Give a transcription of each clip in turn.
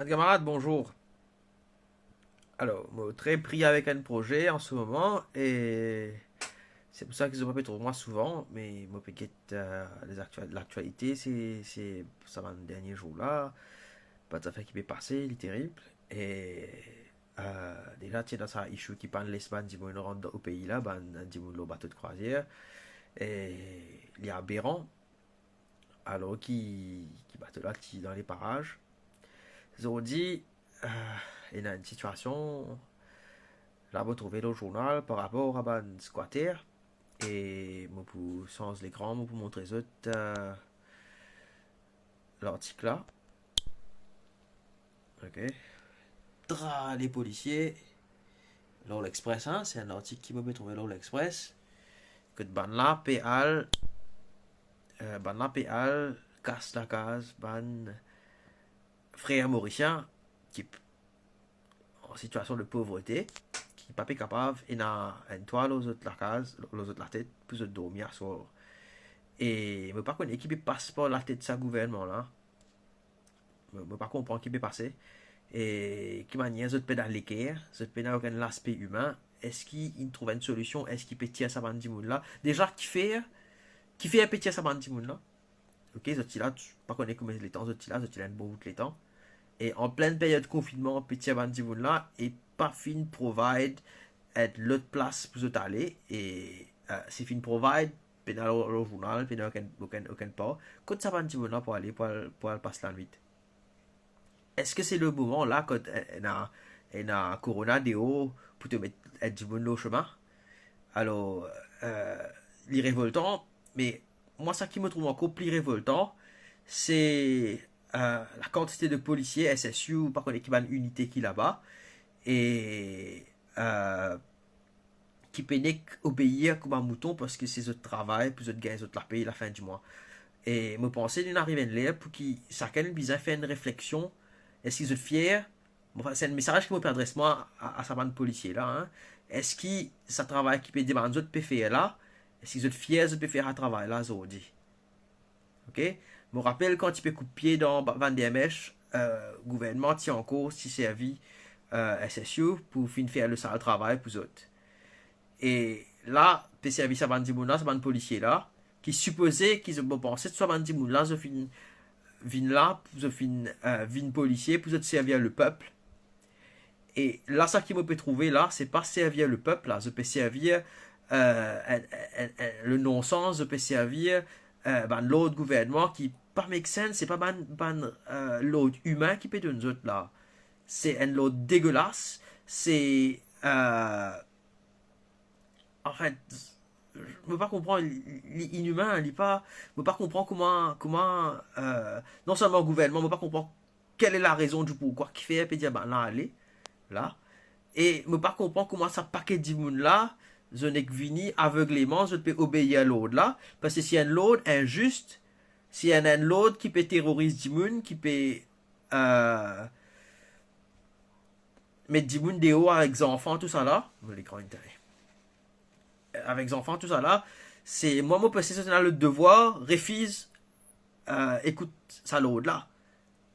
Camarade, bonjour. Alors, moi, très pris avec un projet en ce moment et c'est pour ça que je me trouve moi souvent, mais moi peut-être l'actualité, ça va les derniers jours là, pas de affaire qui m'est passé, il est terrible et déjà tiens dans ça issue qui parle l'Espagne du monde rentre au pays là, ben du monde le bateau de croisière et il y a aberrant alors qui bateau là qui dans les parages. Ils ont dit euh, il y a une situation. Là, vous trouvez le journal par rapport à ban squatter. Et moi, pour sans l'écran, moi, pour montrer ça, l'article là. Ok. Les policiers. Là, l'Express, hein, c'est un article qui m'a trouvé là, l'Express. Que ban là, PAL, casse la case, ban frère mauricien, qui en situation de pauvreté, qui n'est pas capable, et n'a une toile aux autres la case, aux autres la tête, plus de dormir à soir. Et me pas connaître qui peut passer par la tête de sa gouvernement là. Me pas comprendre qui peut passer. Et qui manière de pédale l'équerre, de pédale aucun l'aspect humain. Est-ce qu'il trouve une solution? Est-ce qu'il peut tirer sa bande de là? Déjà, qui fait un petit sa bande de là? Ok, zoti là, tu pas connaître comment les temps, zoti là un bon bout les temps. Et en pleine période de confinement, petit bande de là, et pas fin provide être l'autre place pour vous aller. Et si fin provide, pédale au journal, pédale aucun pas. Quand ça bande de là pour aller passer la nuit. Est-ce que c'est le moment là quand on a Corona Deo pour te mettre du bon au chemin? Alors, les révoltants, mais moi, ça qui me trouve encore plus révoltant, c'est la quantité de policiers SSU, par contre, l'équipe unité qui est là-bas, et qui peinent obéir comme un mouton parce que c'est notre travail, puis notre gars, notre la paye la fin du mois. Et me penser d'une arrivée de l'air pour qu'il chacun bizarre fait une réflexion. Est-ce qu'ils sont fiers? Bon, c'est un message qui me adresse moi à sa bande policier là. Hein. Est-ce que ça travaille qui peut demander d'autres peut faire là? Est-ce qu'ils sont fiers de faire un travail là, Zodi? Ok? Je me rappelle quand tu peux couper pied dans Van der Mesch, gouvernement tient encore si servi SSU pour faire le sale travail pour eux autres. Et là, peut servir à bande mouna, sa bande policier là, qui supposait qu'ils ont pensé que soit bande mouna, je fin là, je fin vin policier pour se servir le peuple. Et là, ça qui me peut trouver là, c'est pas servir le peuple là, je peux servir le non-sens, je peux servir l'autre gouvernement qui pas make sense, c'est pas l'autre humain qui peut de nous autres là. C'est un l'autre dégueulasse, c'est en fait, je ne peux pas comprendre, l'inhumain, il pas, je ne peux pas comprendre comment non seulement le gouvernement, je ne peux pas comprendre quelle est la raison du pourquoi qui fait dire ben là aller là et je ne peux pas comprendre comment ça paquet de monde là je n'ai que vini aveuglément je peux obéir à l'autre là parce que si un l'autre injuste si y a un l'autre qui peut terroriser du monde qui peut mettre du monde dehors avec des enfants tout ça là l'écran intérêt avec les enfants, tout ça là, c'est moi, mon PC, c'est le devoir, refuse, écoute, ça l'autre là.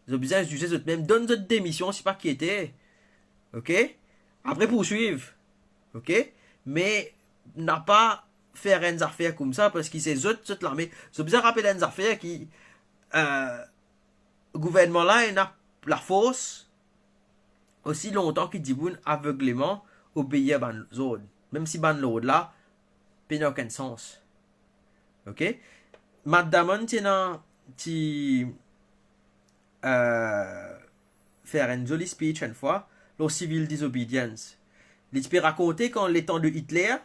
J'ai besoin de juger même, donne votre démission, je sais pas qui était, ok? Après poursuivre, ok? Mais n'a pas faire une affaire comme ça parce qu'il c'est autres l'armée. J'ai besoin de rappeler une affaire qui, le gouvernement là, il a la force aussi longtemps qu'il dit bon aveuglément obéir à ban zone. Même si ban l'autre là, il n'a aucun sens. Ok? Matt Damon, tu faire une jolie speech une fois, le civil disobedience. Il peut raconter quand les temps de Hitler,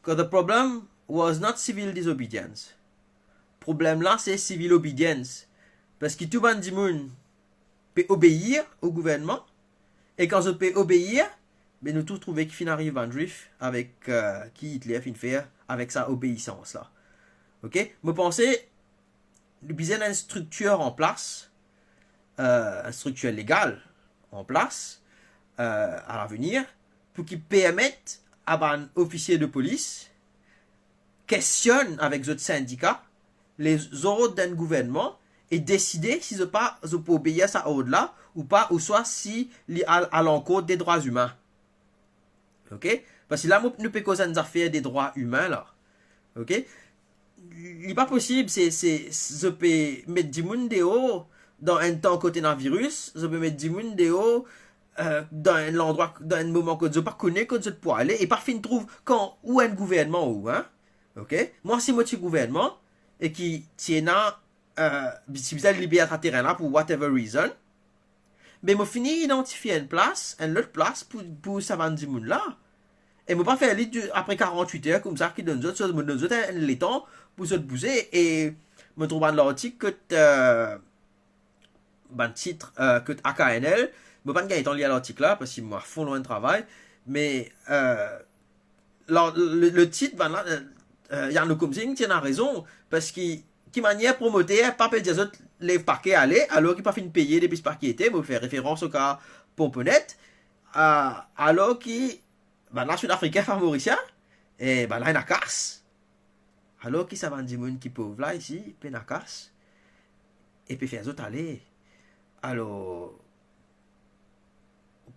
que the problem was not civil disobedience. Le problème là, c'est civil obedience. Parce que tout le monde peut obéir au gouvernement, et quand je peux obéir, mais nous tous trouver qu'il arrive en drift avec qui Hitler fin faire avec sa obéissance là. Ok? Me penser, le besoin d'une structure en place, une structure légale en place à l'avenir pour qu'il permette à un officier de police questionne avec d'autres syndicats les ordres d'un gouvernement et décider si vous pouvez obéir à ça ordre-là ou pas, ou soit si à l'encontre des droits humains. Ok? Parce que là, nous pouvons causer des affaires des droits humains, là. Ok? Il n'est pas possible, je peux mettre du monde dehors dans un temps côté d'un virus, je peux mettre du monde dehors dans un endroit, dans un moment que je ne connais pas, que je peux aller, et parfois, trouve quand, où un gouvernement, où, hein? Ok? Moi, si moi, je suis gouvernement, et qui tient si vous allez libérer un terrain là pour whatever reason, mais moi finis identifier une autre place pour savant du monde là. Et moi pas faire après 48 heures comme ça qui donne d'autres me donne d'autres les temps pour se bouger et me trouve dans l'article que ben titre que AKNL, moi pas gagner temps lié à l'article là parce qu'il m'a fond loin de travail, mais le titre ben là Yann Comsing tient raison parce qu'il qui manière promoter pas payer des autres les paquets aller alors qu'il pas fini de payer depuis ce paquet était me faire référence au cas Pomponette alors qu'il ben là sud-africain favorisien et ben là il a casse alors qu'il savent du monde qui pauvre là ici il a casse et puis faire autres aller alors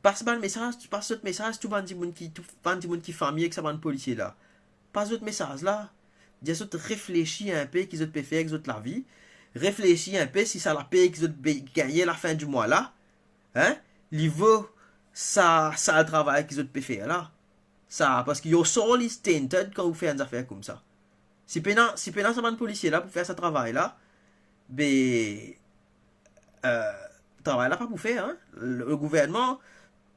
passe pas le message tu passes autre message tu vends du monde qui famille que ça va policier là pas autre message là des autres réfléchis un peu qu'ils ont pu faire avec autres la vie réfléchis un peu si ça la paye qu'ils ont gagné la fin du mois là hein il veut ça le travail qu'ils ont pu faire là ça parce qu'il y a solely tainted quand vous faites des affaires comme ça si pendant ça va un policier là pour faire ce travail là ben travail là pas pour faire hein le gouvernement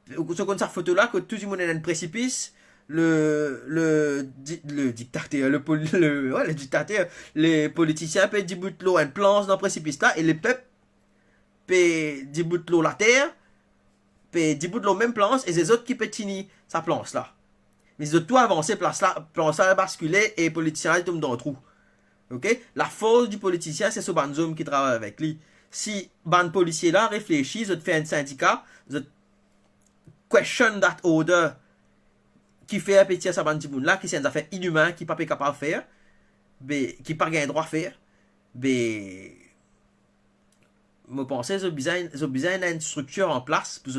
ce comme sa photo là que tout le monde est dans un précipice le dictateur le dictateur les politiciens peuvent dire bout de l'eau un planche dans le précipice là et les peuples peuvent dire bout de l'eau la terre peuvent dire bout de l'eau même planche et les autres qui peuvent tenir sa planche là mais ils ont tout avancé planche là basculer et les politiciens ils tombent dans le trou ok la force du politicien c'est ce banzom qui travaille avec lui si ban policier là réfléchit ils ont fait un syndicat ils ont question that order qui fait un petit à ce monde là qui c'est une affaire inhumain qui pas capable de faire qui pas gain droit à faire je pense qu'ils ont besoin d'une structure en place pour que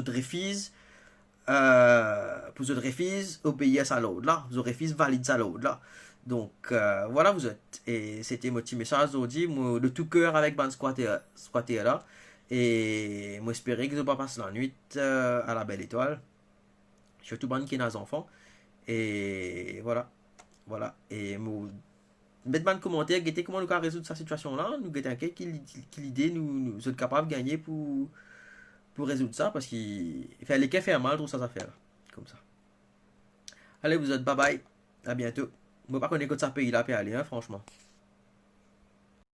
refuse obéir à ça l'autre là vous refuse valider ça l'autre là donc voilà vous êtes et c'était mon petit message aujourd'hui de tout cœur avec ban squatter là et moi espérer que je pas passer la nuit à la belle étoile surtout ban qui a des enfants et voilà et mettez dans commentaire guettez comment nous allons résoudre cette situation là nous guettez quelle idée nous sommes capables de gagner pour résoudre ça parce qu'il fait les cas faire mal trop ça affaire comme ça allez vous êtes bye bye à bientôt moi pas connaître que ça pays là puis aller hein, franchement